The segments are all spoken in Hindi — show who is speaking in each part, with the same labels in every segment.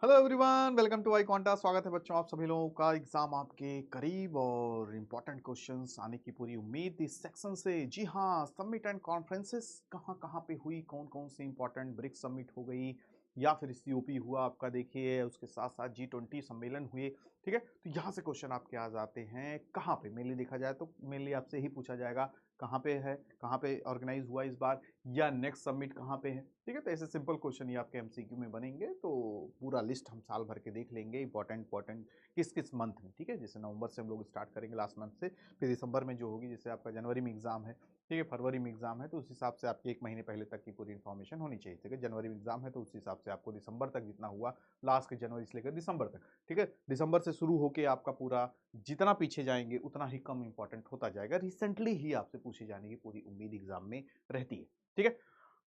Speaker 1: Hello everyone, welcome to iQuanta. स्वागत है बच्चों आप सभी लोगों का। एग्जाम आपके करीब और इम्पोर्टेंट क्वेश्चंस आने की पूरी उम्मीद इस सेक्शन से। जी हाँ, समिट एंड कॉन्फ्रेंसेस कहाँ कहाँ पे हुई, कौन कौन सी इंपॉर्टेंट ब्रिक्स समिट हो गई या फिर सीओपी हुआ आपका, देखिए उसके साथ साथ G20 सम्मेलन हुए। ठीक है, तो यहाँ से क्वेश्चन आपके आ जाते हैं कहाँ पे। मेनली देखा जाए तो मेनली आपसे ही पूछा जाएगा कहाँ पे है, कहाँ पे ऑर्गेनाइज हुआ इस बार, या नेक्स्ट सबमिट कहाँ पे है। ठीक है, तो ऐसे सिंपल क्वेश्चन ही आपके एमसीक्यू में बनेंगे। तो पूरा लिस्ट हम साल भर के देख लेंगे, इंपॉर्टेंट इंपॉर्टेंट किस किस मंथ में। ठीक है, जैसे नवंबर से हम लोग स्टार्ट करेंगे लास्ट मंथ से, फिर दिसंबर में जो होगी, जैसे आपका जनवरी में एग्जाम है, ठीक है, फरवरी में एग्जाम है, तो उस हिसाब से आपकी एक महीने पहले तक की पूरी इन्फॉर्मेशन होनी चाहिए। ठीक है, जनवरी में एग्जाम है तो उस हिसाब से आपको दिसंबर तक जितना हुआ, लास्ट के जनवरी से लेकर दिसंबर तक। ठीक है, दिसंबर से शुरू होकर आपका पूरा जितना पीछे जाएंगे उतना ही कम इंपॉर्टेंट होता जाएगा। रिसेंटली ही आपसे पूछे जाने की पूरी उम्मीद एग्जाम में रहती है। ठीक है,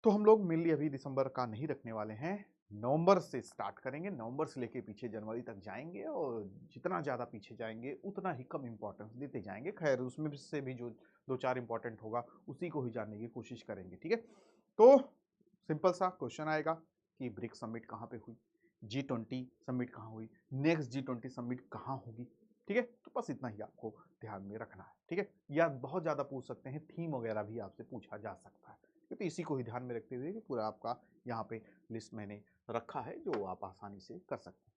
Speaker 1: तो हम लोग मेनली अभी दिसंबर का नहीं रखने वाले हैं, नवंबर से स्टार्ट करेंगे। नवंबर से लेके पीछे जनवरी तक जाएंगे और जितना ज़्यादा पीछे जाएंगे उतना ही कम इंपॉर्टेंस देते जाएंगे। खैर उसमें से भी जो दो चार इंपॉर्टेंट होगा उसी को ही जानने की कोशिश करेंगे। ठीक है, तो सिंपल सा क्वेश्चन आएगा कि ब्रिक्स समिट कहाँ पे हुई, G20 समिट कहाँ हुई, नेक्स्ट G20 समिट कहाँ होगी। ठीक है, तो बस इतना ही आपको ध्यान में रखना है। ठीक है, या बहुत ज़्यादा पूछ सकते हैं, थीम वगैरह भी आपसे पूछा जा सकता है, क्योंकि इसी को ही ध्यान में रखते हुए कि पूरा आपका यहाँ पे लिस्ट मैंने रखा है जो आप आसानी से कर सकते हैं।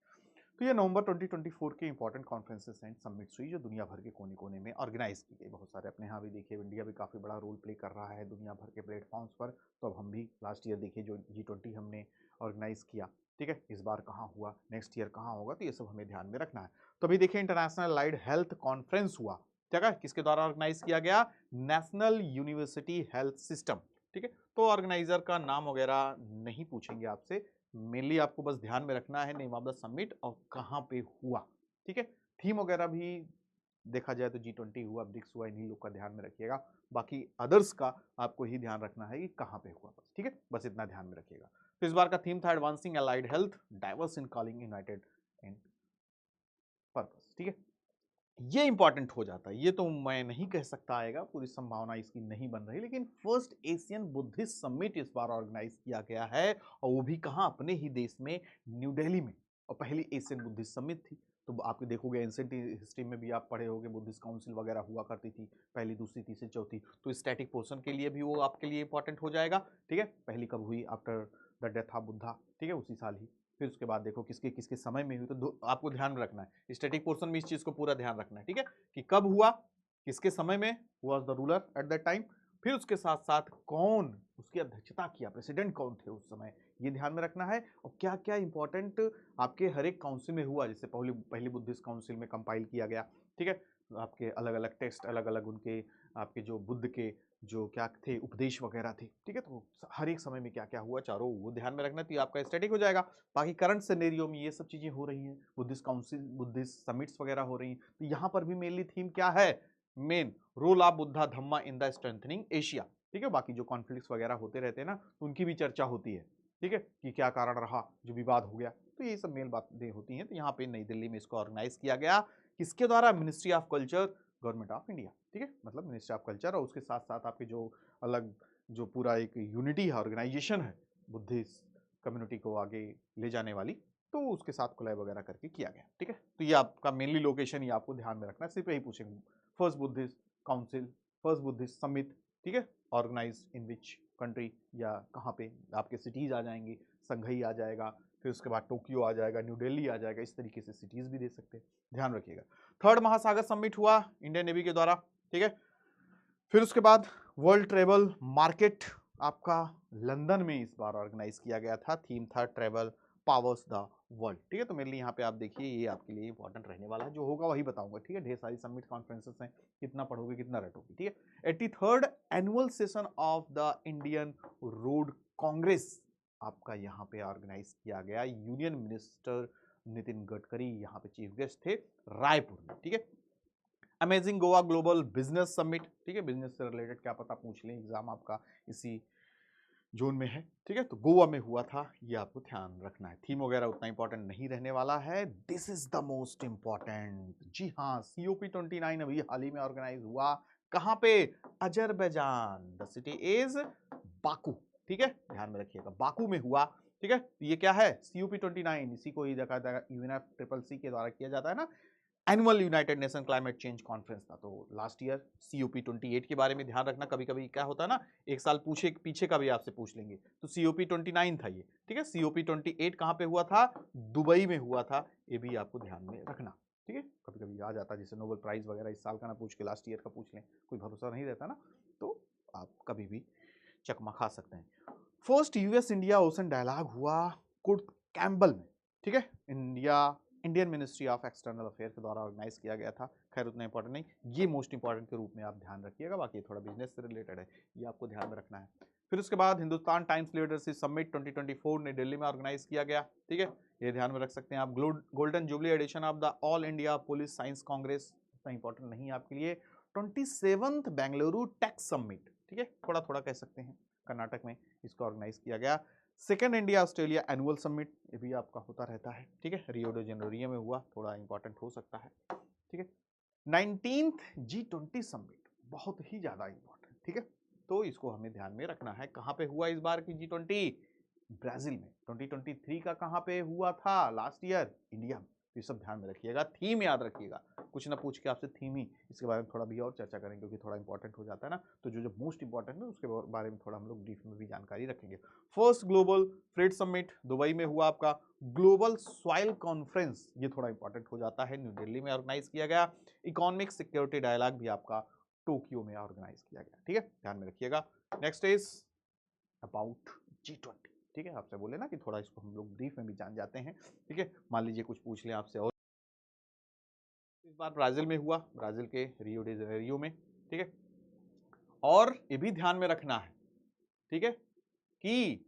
Speaker 1: तो ये नवंबर 2024 के इंपॉर्टेंट कॉन्फ्रेंसेस एंड समिट्स हुई जो दुनिया भर के कोने कोने में ऑर्गेनाइज की गई। बहुत सारे अपने यहाँ भी देखिए, इंडिया भी काफ़ी बड़ा रोल प्ले कर रहा है दुनिया भर के प्लेटफॉर्म्स पर। तो अब हम भी लास्ट ईयर देखिए जो G20 हमने ऑर्गेनाइज किया, ठीक है, इस बार कहाँ हुआ, नेक्स्ट ईयर कहाँ होगा, तो ये सब हमें ध्यान में रखना है। तो अभी देखिए इंटरनेशनल अलाइड हेल्थ कॉन्फ्रेंस हुआ, ठीक है, किसके द्वारा ऑर्गेनाइज किया गया, नेशनल यूनिवर्सिटी हेल्थ सिस्टम। ठीक है, तो ऑर्गेनाइजर का नाम वगैरह नहीं पूछेंगे आपसे, मेनली आपको बस ध्यान में रखना है नेम ऑफ द समिट और कहाँ पे हुआ। ठीक है, थीम वगैरह भी देखा जाए तो G20 हुआ, ब्रिक्स हुआ, इन्हीं लोग का ध्यान में रखिएगा। बाकी अदर्स का आपको ही ध्यान रखना है कि कहाँ पे हुआ बस। ठीक है, बस इतना ध्यान में रखिएगा। तो इस बार का थीम था एडवांसिंग अलाइड हेल्थ, डाइवर्स इन कॉलिंग यूनाइटेड इन पर्पस। ठीक है, ये इंपॉर्टेंट हो जाता है, ये तो मैं नहीं कह सकता आएगा, पूरी संभावना इसकी नहीं बन रही, लेकिन फर्स्ट एशियन बुद्धिस्ट समिट इस बार ऑर्गेनाइज किया गया है, और वो भी कहाँ, अपने ही देश में, न्यू दिल्ली में। और पहली एशियन बुद्धिस्ट समिट थी। तो आप देखोगे एंशिएंट हिस्ट्री में भी आप पढ़े होगे, बुद्धिस्ट काउंसिल वगैरह हुआ करती थी, पहली दूसरी तीसरी चौथी। तो स्टैटिक पोर्शन के लिए भी वो आपके लिए इंपॉर्टेंट हो जाएगा। ठीक है, पहली कब हुई, after the death of Buddha, ठीक है, उसी साल ही। फिर उसके बाद देखो किसके किसके समय में हुई, तो आपको ध्यान में रखना है, स्टैटिक पोर्शन में इस चीज को पूरा ध्यान रखना है। ठीक है, कि कब हुआ, किसके समय में, हुआ the ruler at that time, फिर उसके साथ साथ कौन उसकी अध्यक्षता किया, प्रेसिडेंट कौन थे उस समय, ये ध्यान में रखना है। और क्या क्या इंपॉर्टेंट आपके हर एक काउंसिल में हुआ, जैसे पहली बुद्धिस्ट काउंसिल में कंपाइल किया गया। ठीक है, आपके अलग अलग टेक्स्ट, अलग अलग उनके आपके जो बुद्ध के जो क्या थे उपदेश वगैरह थे। ठीक है, तो हर एक समय में क्या क्या हुआ चारों, वो ध्यान में रखना, तो ये आपका स्टैटिक हो जाएगा। बाकी करंट सिनेरियो में ये सब चीजें हो रही हैं, बुद्धिस्ट काउंसिल, बुद्धिस्ट समिट्स वगैरह हो रही हैं, तो यहाँ पर भी मेनली थीम क्या है, main role of Buddha Dhamma in the strengthening Asia. ठीक है, बाकी जो कॉन्फ्लिक्ट्स वगैरह होते रहते हैं ना, तो उनकी भी चर्चा होती है। ठीक है, कि क्या कारण रहा जो विवाद हो गया, तो ये सब मेन बातें होती हैं। तो यहाँ पे नई दिल्ली में इसको ऑर्गेनाइज किया गया, किसके द्वारा, ministry of culture, government of India. ठीक है, मतलब मिनिस्ट्री ऑफ कल्चर, और उसके साथ साथ आपके जो अलग जो पूरा एक यूनिटी है, ऑर्गेनाइजेशन है बुद्धिस्ट कम्युनिटी को आगे ले जाने वाली, तो उसके साथ कोलैब वगैरह करके किया गया। ठीक है, तो ये आपका मेनली लोकेशन ही आपको ध्यान में रखना है, सिर्फ यही पूछेंगे, first Buddhist council, first Buddhist summit. ठीक है, ऑर्गेनाइज इन विच कंट्री, या कहाँ पे, आपके सिटीज आ जाएंगे, संघई आ जाएगा, फिर उसके बाद टोक्यो आ जाएगा, न्यू दिल्ली आ जाएगा, इस तरीके से सिटीज भी दे सकते हैं, ध्यान रखिएगा। थर्ड महासागर समिट हुआ इंडियन नेवी के द्वारा। ठीक है, फिर उसके बाद वर्ल्ड ट्रेवल मार्केट आपका लंदन में इस बार ऑर्गेनाइज किया गया था, थीम था ट्रेवल पावर्स द वर्ल्ड। ठीक है, तो मेरे लिए यहाँ पे आप देखिए, ये आपके लिए इंपॉर्टेंट रहने वाला है, जो होगा वही बताऊंगा। ठीक है, ढेर सारी समिट कॉन्फ्रेंसेस हैं, कितना पढ़ोगे कितना रटोगे। ठीक है, 83rd annual session of the Indian road Congress आपका यहाँ पे ऑर्गेनाइज किया गया, यूनियन मिनिस्टर नितिन गडकरी यहाँ पे चीफ गेस्ट थे, रायपुर में। ठीक है, amazing Goa global business summit. ठीक है, बिजनेस से रिलेटेड क्या पता पूछ लें, एग्जाम आपका इसी जोन में है। ठीक है, तो गोवा में हुआ था, ये आपको ध्यान रखना है। थीम वगैरह उतना इंपॉर्टेंट नहीं रहने वाला है, this is the most important. जी हाँ, COP29 अभी हाल ही में ऑर्गेनाइज हुआ, कहां पे, Azerbaijan, the city is Baku. ठीक है, ध्यान में रखिएगा, बाकू में हुआ। ठीक है, ये क्या है, COP29, इसी को ही देखा जाएगा UNFCCC के द्वारा किया जाता है ना, annual United nation climate change conference था। तो लास्ट ईयर COP28 के बारे में ध्यान रखना, कभी कभी क्या होता है ना, एक साल पूछे पीछे का भी आपसे पूछ लेंगे, तो COP29 था ये, ठीक है। COP28 कहाँ पे हुआ था, दुबई में हुआ था, ये भी आपको ध्यान में रखना, ठीक है। कभी कभी आ जाता है, जैसे नोबेल प्राइज वगैरह इस साल का ना पूछ के लास्ट ईयर का पूछ लें, कोई भरोसा नहीं रहता ना, तो आप कभी भी चकमा खा सकते हैं। First US India ocean dialogue हुआ कुर्ट कैम्बल में, ठीक है, Indian ministry of external affair के द्वारा ऑर्गेनाइज किया गया था। खैर उतना इंपॉर्टेंट नहीं, ये मोस्ट इंपॉर्टेंट के रूप में आप ध्यान रखिएगा, बाकी थोड़ा बिजनेस से रिलेटेड है, ये आपको ध्यान में रखना है। फिर उसके बाद हिंदुस्तान टाइम्स लीडरशिप समिट 2024 ने दिल्ली में ऑर्गेनाइज किया गया, ठीक है, ये ध्यान में रख सकते हैं आप। Golden jubilee edition of the all India police science congress, उतना इंपॉर्टेंट नहीं है आपके लिए। 27th बेंगलुरु टेक समिट, ठीक है, थोड़ा थोड़ा कह सकते हैं, कर्नाटक में इसको ऑर्गेनाइज किया गया। Second India Australia annual summit, ये भी आपका होता रहता है, ठीक है, रियो डे जेनेरियो में हुआ, थोड़ा इंपॉर्टेंट हो सकता है, ठीक है। 19th G20 समिट, बहुत ही ज्यादा इंपॉर्टेंट, ठीक है, तो इसको हमें ध्यान में रखना है। कहां पे हुआ इस बार की G20, ब्राजील में। 2023 का कहां पे हुआ था लास्ट ईयर, इंडिया में। ये सब ध्यान में रखिएगा, थीम याद रखिएगा, कुछ ना पूछ के आपसे थीम ही, इसके बारे में थोड़ा भी और चर्चा करेंगे, क्योंकि थोड़ा इंपॉर्टेंट हो जाता है ना, तो जो जो मोस्ट इंपॉर्टेंट है उसके बारे में थोड़ा हम लोग ब्रीफ में भी जानकारी रखेंगे। First global fraud summit Dubai में हुआ आपका। ग्लोबल सॉइल कॉन्फ्रेंस, ये थोड़ा इंपॉर्टेंट हो जाता है, न्यू दिल्ली में ऑर्गेनाइज किया गया। इकोनॉमिक सिक्योरिटी डायलॉग भी आपका टोक्यो में ऑर्गेनाइज किया गया, ठीक है, ध्यान में रखिएगा। नेक्स्ट इज अबाउट G20, ठीक है, आपसे बोले ना कि थोड़ा इसको हम लोग ब्रीफ में भी जान जाते हैं, ठीक है। मान लीजिए कुछ पूछ लें आपसे, और इस बार ब्राजील में हुआ, ब्राजील के रियो डे जेनेरियो में, ठीक है। और ये भी ध्यान में रखना है, ठीक है, कि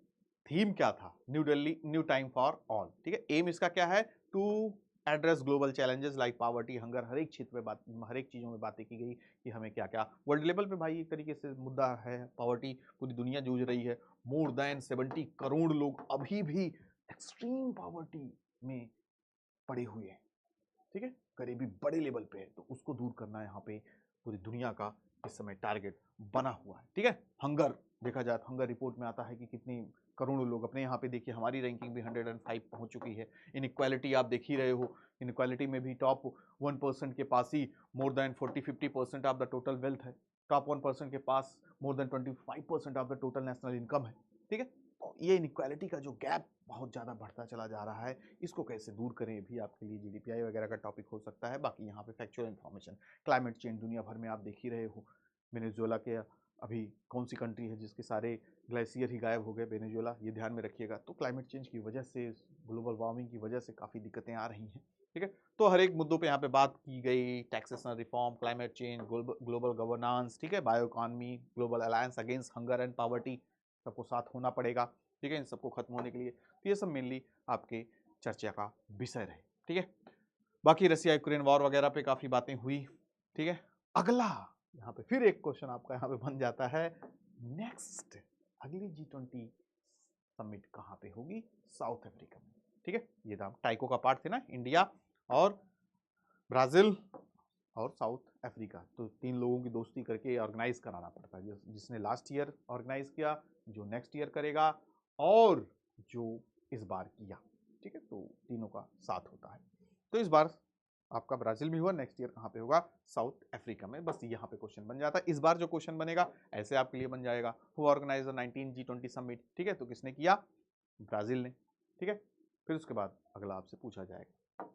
Speaker 1: थीम क्या था, New Delhi new time for all, ठीक है। एम इसका क्या है, to address global challenges like poverty, hunger, हर एक क्षेत्र में बात, हर एक चीजों में बातें की गई कि हमें क्या क्या वर्ल्ड लेवल पे भाई एक तरीके से मुद्दा है, पॉवर्टी पूरी दुनिया जूझ रही है। मोर देन 70 करोड़ लोग अभी भी एक्सट्रीम पॉवर्टी में पड़े हुए हैं, ठीक है, गरीबी बड़े लेवल पे है, तो उसको दूर करना यहाँ पे पूरी दुनिया का इस समय टारगेट बना हुआ है, ठीक है। हंगर देखा जाए तो हंगर रिपोर्ट में आता है कि कितनी करोड़ों लोग, अपने यहाँ पे देखिए हमारी रैंकिंग भी 105 पहुंच चुकी है। इनइक्वालिटी आप देख ही रहे हो, इनइक्वालिटी में भी टॉप 1% के पास ही more than 40-50% of the total wealth है, टॉप 1% के पास more than 25% of the total national income है, ठीक है। तो ये इनइक्वालिटी का जो गैप बहुत ज़्यादा बढ़ता चला जा रहा है, इसको कैसे दूर करें भी आपके लिए GDPI वगैरह का टॉपिक हो सकता है। बाकी यहाँ पे फैक्चुअल इन्फॉर्मेशन, क्लाइमेट चेंज दुनिया भर में आप देख ही रहे हो, वेनेजुएला के अभी कौन सी कंट्री है जिसके सारे ग्लेशियर ही गायब हो गए, वेनेजुएला, ये ध्यान में रखिएगा। तो क्लाइमेट चेंज की वजह से, ग्लोबल वार्मिंग की वजह से काफ़ी दिक्कतें आ रही हैं, ठीक है। तो हर एक मुद्दों पे यहाँ पे बात की गई, taxation reform, climate change, global governance, ठीक है, bio economy, global alliance against hunger and poverty, सबको साथ होना पड़ेगा, ठीक है, इन सबको खत्म होने के लिए। तो ये सब मेनली आपके चर्चा का विषय रहे, ठीक है। बाकी रसिया यूक्रेन वॉर वगैरह पे काफी बातें हुई, ठीक है। अगला यहाँ पे फिर एक क्वेश्चन आपका यहाँ पे बन जाता है, नेक्स्ट अगली G20 समिट कहाँ पे होगी, साउथ अफ्रीका में, ठीक है। ये था टाइको का पार्ट थे ना, इंडिया और ब्राजील और साउथ अफ्रीका, तो तीन लोगों की दोस्ती करके ऑर्गेनाइज कराना पड़ता है, जिसने लास्ट ईयर ऑर्गेनाइज किया, जो नेक्स्ट ईयर करेगा, और जो इस बार किया, ठीक है, तो तीनों का साथ होता है। तो इस बार आपका ब्राजील में हुआ, नेक्स्ट ईयर कहाँ पे होगा, साउथ अफ्रीका में। बस यहाँ पे क्वेश्चन बन जाता है। इस बार जो क्वेश्चन बनेगा ऐसे आपके लिए बन जाएगा, हु ऑर्गेनाइज 19 G20 समिट, ठीक है, तो किसने किया, ब्राजील ने, ठीक है। फिर उसके बाद अगला आपसे पूछा जाएगा।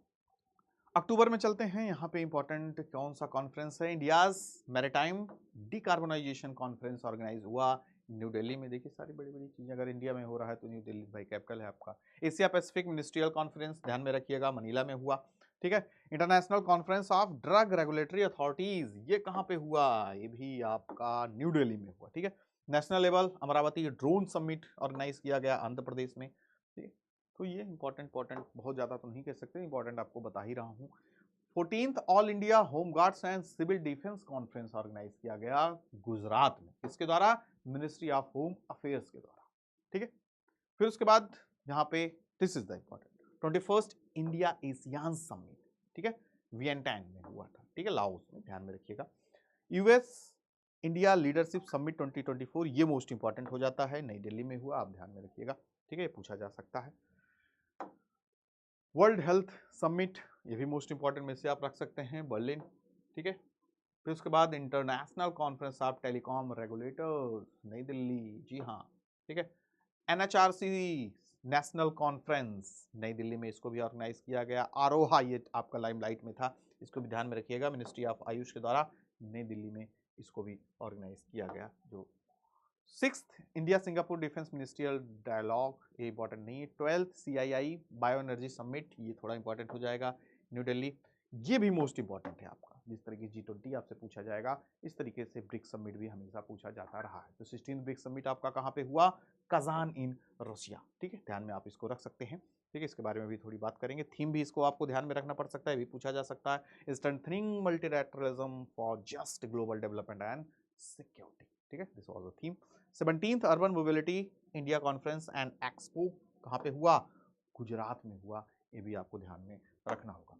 Speaker 1: अक्टूबर में चलते हैं, यहाँ पे इंपॉर्टेंट कौन सा कॉन्फ्रेंस है, India's maritime decarbonization conference organize हुआ न्यू दिल्ली में। देखिए सारी बड़ी बड़ी चीजें अगर इंडिया में हो रहा है तो न्यू दिल्ली भाई कैपिटल है आपका। एशिया पैसिफिक मिनिस्ट्रियल कॉन्फ्रेंस ध्यान में रखिएगा, मनीला में हुआ, ठीक है। International conference of drug regulatory authorities, ये कहाँ पे हुआ, ये भी आपका न्यू दिल्ली में हुआ, ठीक है। National level Amaravati drone summit organize किया गया आंध्र प्रदेश में, ठीक है। तो ये इंपॉर्टेंट बहुत ज्यादा तो नहीं कह सकते, इंपॉर्टेंट आपको बता ही रहा हूँ। 14th all India home guards and civil defence conference organize किया गया गुजरात में, किसके द्वारा, मिनिस्ट्री ऑफ होम अफेयर्स के द्वारा, ठीक है। फिर उसके बाद यहाँ पे this is the important 21st India ASEAN summit, ठीक है, वियेनटैंग में हुआ था, ठीक है, लाओस में, ध्यान में रखिएगा। यूएस इंडिया लीडरशिप समिट 2024, ये मोस्ट इंपॉर्टेंट हो जाता है, नई दिल्ली में हुआ, आप ध्यान में रखिएगा। ठीक है, ये पूछा जा सकता है। वर्ल्ड हेल्थ समिट, ये भी मोस्ट इंपॉर्टेंट में से आप रख सकते हैं, बर्लिन। ठीक है, फिर उसके बाद international conference of telecom regulators, नई दिल्ली, जी हाँ। ठीक है, NHRC नेशनल कॉन्फ्रेंस, नई दिल्ली में इसको भी ऑर्गेनाइज किया गया। आरोहा, ये आपका लाइमलाइट में था, इसको भी ध्यान में रखिएगा, मिनिस्ट्री ऑफ आयुष के द्वारा नई दिल्ली में इसको भी ऑर्गेनाइज किया गया। जो 6th India Singapore defence ministerial dialogue, ये इंपॉर्टेंट नहीं है। 12th CII bio energy summit, ये थोड़ा इंपॉर्टेंट हो जाएगा, न्यू दिल्ली, ये भी मोस्ट इंपॉर्टेंट है आपका। जिस तरीके G20 आपसे पूछा जाएगा, इस तरीके से ब्रिक्स समिट भी हमेशा पूछा जाता रहा है। तो 16th ब्रिक्स समिट आपका कहाँ पे हुआ? Kazan in Russia. ठीक है, ध्यान में आप इसको रख सकते हैं। ठीक है, इसके बारे में भी थोड़ी बात करेंगे। थीम भी इसको आपको ध्यान में रखना पड़ सकता है, भी पूछा जा सकता है, strengthening multilateralism for just global development and security. ठीक है, this was the theme. 17th urban mobility India conference and expo कहाँ पे हुआ? गुजरात में हुआ, ये भी आपको ध्यान में रखना होगा।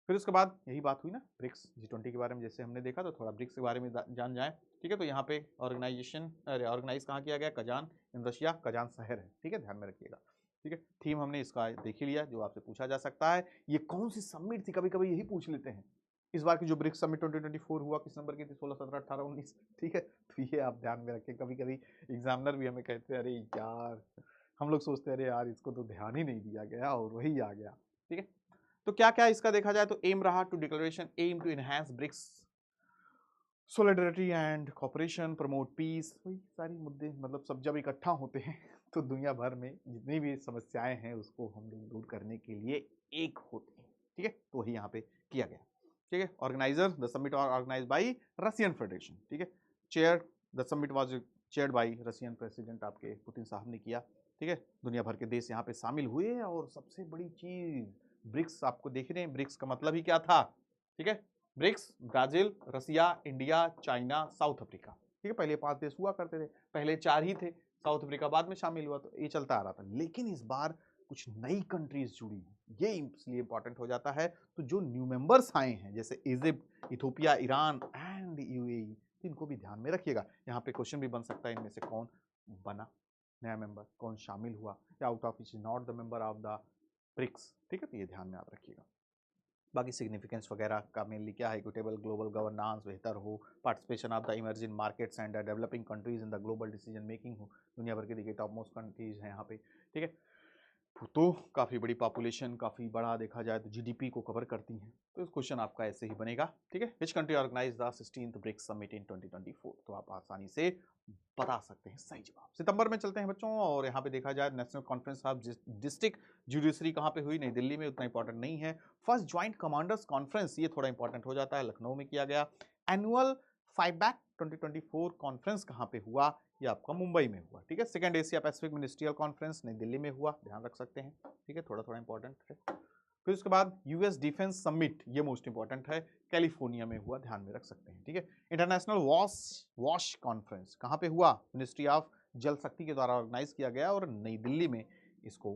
Speaker 1: फिर उसके बाद यही बात हुई ना ब्रिक्स G20 के बारे में, जैसे हमने देखा, तो थोड़ा ब्रिक्स के बारे में जान जाए। ठीक है, तो यहाँ पे ऑर्गेनाइज कहाँ किया गया? कजान इन रशिया, कजान शहर है। ठीक है, ध्यान में रखिएगा। ठीक है, थीम हमने इसका देख ही लिया, जो आपसे पूछा जा सकता है, ये कौन सी समिट थी, कभी कभी यही पूछ लेते हैं। इस बार की जो ब्रिक्स समिट 2024 हुआ, किस नंबर की थी? 16, 17, 18, 19। ठीक है, तो ये आप ध्यान में रखें। कभी कभी एग्जामिनर भी हमें कहते हैं, अरे यार, हम लोग सोचते हैं अरे यार इसको तो ध्यान ही नहीं दिया गया, और वही आ गया। ठीक है, तो क्या क्या इसका देखा जाए तो एम रहा to declaration, aim to enhance BRICS solidarity and cooperation, promote peace, वही सारी मुद्दे, मतलब सब जब इकट्ठा होते हैं तो दुनिया भर में जितनी भी समस्याएं हैं उसको हम लोग दूर करने के लिए एक होते हैं। ठीक है, तो वही यहाँ पे किया गया। ठीक है, organizer the summit organize by Russian federation. ठीक है, chair the summit was chaired by Russian president, आपके पुतिन साहब ने किया। ठीक है, दुनिया भर के देश यहाँ पे शामिल हुए, और सबसे बड़ी चीज ब्रिक्स आपको देख रहे हैं, ब्रिक्स का मतलब ही क्या था? ठीक है, ब्रिक्स ब्राजील, रसिया, इंडिया, चाइना, साउथ अफ्रीका। ठीक है, पहले 5 देश हुआ करते थे, पहले 4 ही थे, साउथ अफ्रीका बाद में शामिल हुआ, तो ये चलता आ रहा था। लेकिन इस बार कुछ नई कंट्रीज जुड़ी, ये इसलिए इंपॉर्टेंट हो जाता है। तो जो न्यू मेंबर्स आए हैं, जैसे Egypt, Ethiopia, Iran and UAE, इनको भी ध्यान में रखिएगा। यहाँ पे क्वेश्चन भी बन सकता है, इनमें से कौन बना नया मेंबर, कौन शामिल हुआ, या out of is not the member of the BRICS. ठीक है, तो ये ध्यान में आप रखिएगा। बाकी सिग्निफिकेंस वगैरह का मेनली क्या है? इक्विटेबल ग्लोबल गवर्नेंस बेहतर हो, participation of the emerging markets and developing countries in the global decision making हो। दुनिया भर के देखिए टॉप मोस्ट कंट्रीज हैं यहाँ पे। ठीक है, तो काफ़ी बड़ी पॉपुलेशन, काफ़ी बड़ा देखा जाए तो GDP को कवर करती हैं। तो इस क्वेश्चन आपका ऐसे ही बनेगा। ठीक है, which country organize the 16th BRICS summit in 2024? तो आप आसानी से बता सकते हैं सही जवाब। सितंबर में चलते हैं बच्चों, और यहाँ पे देखा जाए national conference of district judiciary कहाँ पे हुई? नई दिल्ली में, उतना इंपॉर्टेंट नहीं है। फर्स्ट ज्वाइंट कमांडर्स कॉन्फ्रेंस, ये थोड़ा इंपॉर्टेंट हो जाता है, लखनऊ में किया गया। एनुअल फाइबैक 2024 कॉन्फ्रेंस कहाँ पे हुआ? ये आपका मुंबई में हुआ। ठीक है, second Asia Pacific ministerial conference नई दिल्ली में हुआ, ध्यान रख सकते हैं। ठीक है, थोड़ा थोड़ा इंपॉर्टेंट है। फिर उसके बाद US डिफेंस समिट, ये मोस्ट इंपॉर्टेंट है, कैलिफोर्निया में हुआ, ध्यान में रख सकते हैं। ठीक है, इंटरनेशनल वॉश कॉन्फ्रेंस कहाँ पे हुआ? मिनिस्ट्री ऑफ जल शक्ति के द्वारा ऑर्गेनाइज किया गया, और नई दिल्ली में इसको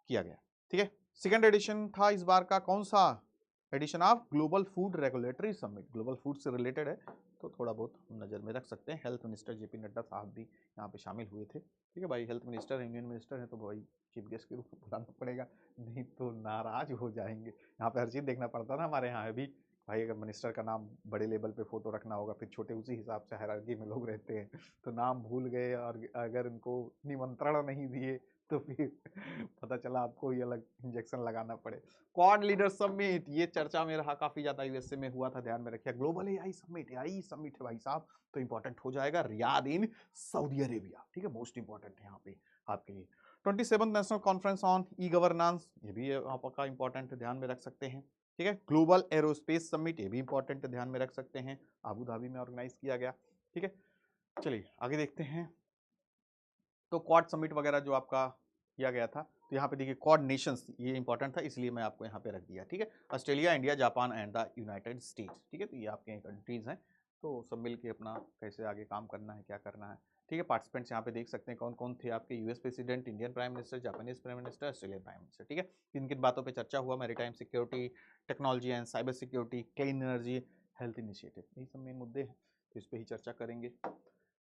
Speaker 1: किया गया। ठीक है, सेकंड एडिशन था इस बार का, कौन सा edition of global food regulatory summit, global food से रिलेटेड है, तो थोड़ा बहुत हम नजर में रख सकते हैं। हेल्थ मिनिस्टर JP नड्डा साहब भी यहाँ पे शामिल हुए थे। ठीक है भाई, हेल्थ मिनिस्टर यूनियन मिनिस्टर है, तो भाई चीफ गेस्ट के रूप में बुलाना पड़ेगा, नहीं तो नाराज हो जाएंगे। यहाँ पे हर चीज़ देखना पड़ता ना, हमारे यहाँ भी भाई, अगर मिनिस्टर का नाम बड़े लेवल पे फोटो रखना होगा, फिर छोटे उसी हिसाब से हायरार्की में लोग रहते हैं, तो नाम भूल गए, और अगर उनको निमंत्रण नहीं दिए तो फिर पता चला आपको ये अलग इंजेक्शन लगाना पड़े। क्वाड लीडर समिट, ये चर्चा में रहा, काफी ज्यादा USA में हुआ था, ध्यान में रखिए। Global AI summit, AI summit है भाई साहब, तो इंपॉर्टेंट हो जाएगा, रियाद इन सऊदी अरेबिया। ठीक है, मोस्ट इंपॉर्टेंट है यहाँ पे आपके लिए। 27th national conference on e-governance, ये भी आपका इंपॉर्टेंट है, ध्यान में रख सकते हैं। ठीक है, ग्लोबल एरोस्पेस समिट, ये भी इंपॉर्टेंट है, ध्यान में रख सकते हैं, अबू धाबी में ऑर्गेनाइज किया गया। ठीक है, चलिए आगे देखते हैं। तो क्वाड समिट वगैरह जो आपका किया गया था, तो यहाँ पे देखिए क्वाड नेशंस, ये इंपॉर्टेंट था, इसलिए मैं आपको यहाँ पे रख दिया। ठीक है, Australia, India, Japan and the United states. ठीक है, तो ये आपके कंट्रीज हैं, तो सब मिल के अपना कैसे आगे काम करना है, क्या करना है। ठीक है, पार्टिसिपेंट्स यहाँ पे देख सकते हैं कौन कौन थे आपके, US president, Indian prime minister, Japanese prime minister, Australian prime minister. ठीक है, किन किन बातों पर चर्चा हुआ? Maritime security, technology and cyber security, clean energy, health initiative, यही सब मेन मुद्दे हैं, तो इस पर ही चर्चा करेंगे।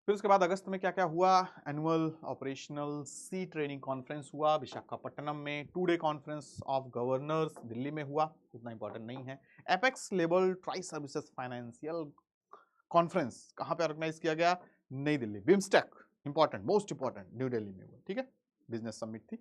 Speaker 1: फिर उसके बाद अगस्त में क्या क्या हुआ, एनुअल ऑपरेशनल सी ट्रेनिंग कॉन्फ्रेंस हुआ विशाखापट्टनम में, 2 day conference of governors Delhi में हुआ, उतना इंपॉर्टेंट नहीं है। Apex level tri services financial conference कहां पे ऑर्गेनाइज किया गया, नई Delhi. BIMSTEC important, most important, new Delhi में हुआ, ठीक है, बिजनेस समिट थी।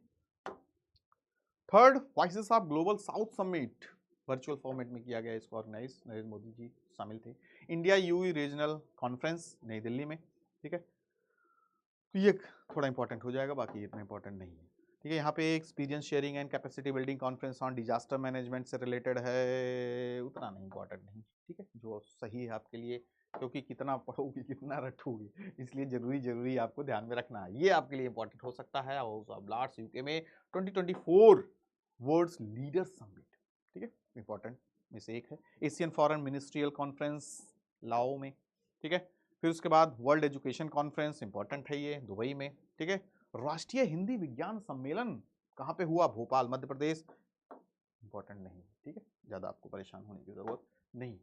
Speaker 1: Third, voices of global south summit virtual format में किया गया, इसको ऑर्गेनाइज नरेंद्र मोदी जी शामिल थे। इंडिया यूई रीजनल कॉन्फ्रेंस नई दिल्ली में, ठीक है, तो ये थोड़ा इंपॉर्टेंट हो जाएगा, बाकी इतना इंपॉर्टेंट नहीं है, ठीक है। यहाँ पे experience sharing and capacity building conference on disaster management से रिलेटेड है, उतना नहीं इंपॉर्टेंट नहीं, ठीक है, जो सही है आपके लिए, क्योंकि कितना पढ़ोगे कितना रटोगे, इसलिए जरूरी आपको ध्यान में रखना है, ये आपके लिए इंपॉर्टेंट हो सकता है। हाउस ऑफ लॉर्ड्स यूके में 2024 वर्ल्ड्स लीडर समिट, ठीक है, इंपॉर्टेंट में से एक है। एशियन फॉरेन मिनिस्ट्रियल कॉन्फ्रेंस लाओ में, ठीक है। फिर उसके बाद वर्ल्ड एजुकेशन कॉन्फ्रेंस, इंपॉर्टेंट है ये, दुबई में, ठीक है। राष्ट्रीय हिंदी विज्ञान सम्मेलन कहाँ पे हुआ, भोपाल मध्य प्रदेश, इंपॉर्टेंट नहीं, ठीक है, ज्यादा आपको परेशान होने की जरूरत नहीं।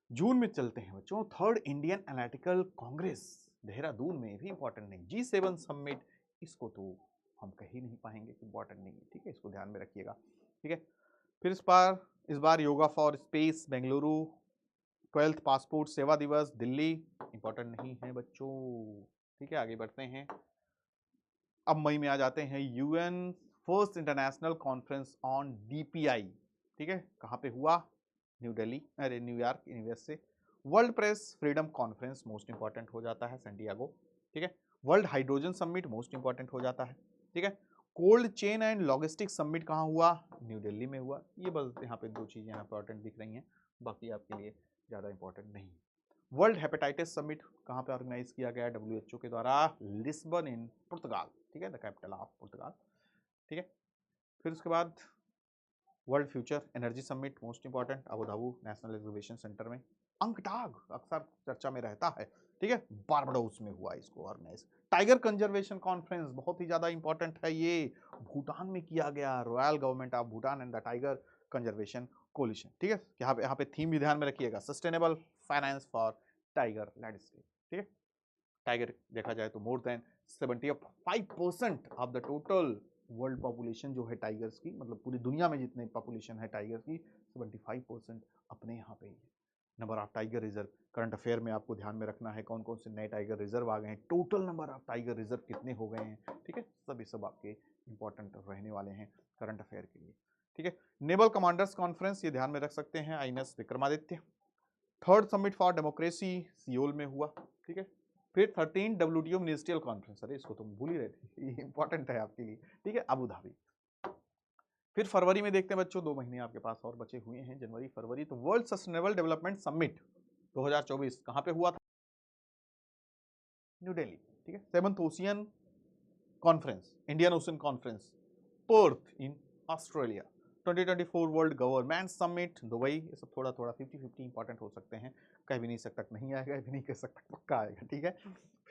Speaker 1: जून में चलते हैं बच्चों, third Indian analytical Congress Dehradun में, भी इंपॉर्टेंट नहीं। G7 समिट, इसको तो हम कह ही नहीं पाएंगे, इंपॉर्टेंट नहीं है, ठीक है, इसको ध्यान में रखिएगा, ठीक है। फिर इस बार yoga for space Bengaluru, 12th passport Seva Divas Delhi, important नहीं है बच्चों, ठीक है, आगे बढ़ते हैं। अब मई में आ जाते हैं, UN first international conference on DPI, ठीक है, कहां पे हुआ, न्यू दिल्ली, अरे न्यूयॉर्क यूनिवर्सिटी से। World press freedom conference most important हो जाता है, सैंटियागो, ठीक है। World hydrogen summit most important हो जाता है, ठीक है। Cold chain and logistics summit कहां हुआ, न्यू दिल्ली में हुआ। ये बस यहाँ पे 2 चीजें इंपॉर्टेंट दिख रही हैं, बाकी आपके लिए ज्यादा इंपॉर्टेंट नहीं। वर्ल्ड हेपेटाइटिस समिट कहां पे ऑर्गेनाइज किया गया, WHO के द्वारा, लिस्बन इन पुर्तगाल, ठीक है, द कैपिटल ऑफ पुर्तगाल, ठीक है। फिर उसके बाद world future energy summit most important, Abu Dhabi national exhibition centre में। अंकटाग अक्सर चर्चा में रहता है, ठीक है, बारबाडोस में हुआ इसको ऑर्गेनाइज। टाइगर कंजर्वेशन कॉन्फ्रेंस बहुत ही ज्यादा इंपॉर्टेंट है, ये भूटान में किया गया, royal government of Bhutan and the tiger conservation coalition, ठीक है। यहाँ पे थीम भी ध्यान में रखिएगा, sustainable finance for tiger landscape, ठीक है। टाइगर देखा जाए तो more than 75% of the total world population जो है टाइगर्स की, मतलब पूरी दुनिया में जितने पॉपुलेशन है टाइगर्स की, 75% अपने यहाँ पे ही है। Number of tiger reserve, current affair में आपको ध्यान में रखना है, कौन कौन से नए टाइगर रिजर्व आ गए हैं, total number of tiger reserve कितने हो गए हैं, ठीक है, सब आपके इंपॉर्टेंट रहने वाले हैं करंट अफेयर के लिए, ठीक है। नेवल कमांडर्स कॉन्फ्रेंस, ये ध्यान में रख सकते हैं, INS Vikramaditya. Third summit for democracy Seoul में हुआ, ठीक है। फिर 13 WTO मिनिस्ट्रियल कॉन्फ्रेंस, अरे इसको तुम भूल ही रहे थे, ये इंपॉर्टेंट है आपके लिए, ठीक है, अबू धाबी। फिर फरवरी में देखते हैं बच्चों, 2 महीने आपके पास और बचे हुए हैं, जनवरी फरवरी, तो वर्ल्ड सस्टेनेबल डेवलपमेंट समिट 2024 कहां पे हुआ था, न्यू दिल्ली, ठीक है। 7th ocean conference, Indian ocean conference, Perth in Australia. 2024 world government summit Dubai, ये सब थोड़ा थोड़ा 50-50 इंपॉर्टेंट हो सकते हैं, कह भी नहीं सकता नहीं आएगा, भी नहीं कह सकता पक्का आएगा, ठीक है।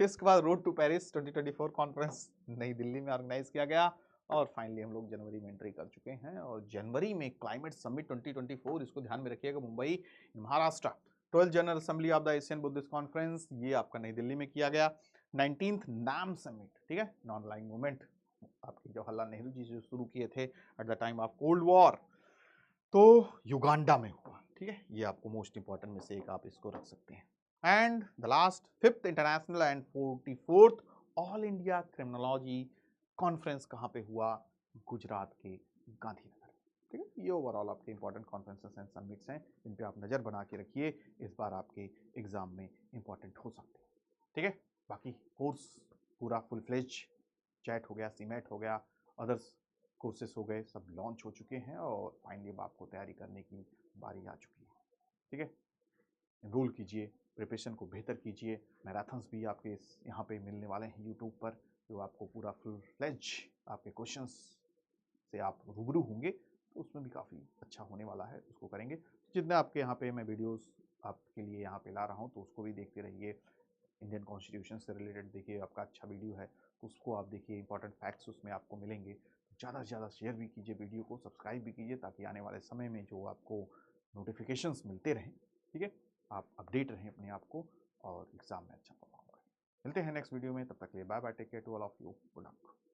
Speaker 1: फिर इसके बाद रोड टू पेरिस 2024 कॉन्फ्रेंस नई दिल्ली में ऑर्गेनाइज किया गया, और फाइनली हम लोग जनवरी में एंट्री कर चुके हैं, और जनवरी में क्लाइमेट समिट 2024, इसको ध्यान में रखिएगा, Mumbai Maharashtra. 12th general assembly of the Asian Buddhist conference, ये आपका नई दिल्ली में किया गया। 19th नाम समिट, ठीक है, नॉन लाइन मूवमेंट आपके जवाहरलाल नेहरू जी जो शुरू किए थे at the time of cold war, तो युगांडा में हुआ, ठीक है, ये आपको मोस्ट इंपॉर्टेंट में से एक आप इसको रख सकते हैं। And the last 5th international and 44th all India criminology conference कहां पे हुआ, गुजरात के गांधीनगर, ठीक है। ये ओवरऑल आपके इंपॉर्टेंट कॉन्फ्रेंसेस एंड समिट्स हैं, इन पे आप नजर बना के रखिए, इस बार आपके एग्जाम में इंपॉर्टेंट हो सकते हैं, ठीक है। बाकी कोर्स पूरा फुल फ्लेज, चैट हो गया, सीमेट हो गया, अदर्स कोर्सेस हो गए, सब लॉन्च हो चुके हैं, और फाइनली अब आपको तैयारी करने की बारी आ चुकी है, ठीक है। एनरोल कीजिए, प्रिपरेशन को बेहतर कीजिए, मैराथन्स भी आपके यहाँ पे मिलने वाले हैं यूट्यूब पर, जो आपको पूरा फुल फ्लेज आपके क्वेश्चंस से आप रूबरू होंगे, तो उसमें भी काफ़ी अच्छा होने वाला है, उसको करेंगे। जितने आपके यहाँ पे मैं वीडियोस आपके लिए यहाँ पे ला रहा हूँ, तो उसको भी देखते रहिए। इंडियन कॉन्स्टिट्यूशन से रिलेटेड देखिए, आपका अच्छा वीडियो है, तो उसको आप देखिए, इंपॉर्टेंट फैक्ट्स उसमें आपको मिलेंगे। ज़्यादा से ज़्यादा शेयर भी कीजिए वीडियो को, सब्सक्राइब भी कीजिए, ताकि आने वाले समय में जो आपको नोटिफिकेशंस मिलते रहें, ठीक है, आप अपडेट रहें अपने आप को, और एग्ज़ाम में अच्छा परफॉर्म करें। मिलते हैं नेक्स्ट वीडियो में, तब तक के लिए bye bye, take care to all of you, good luck.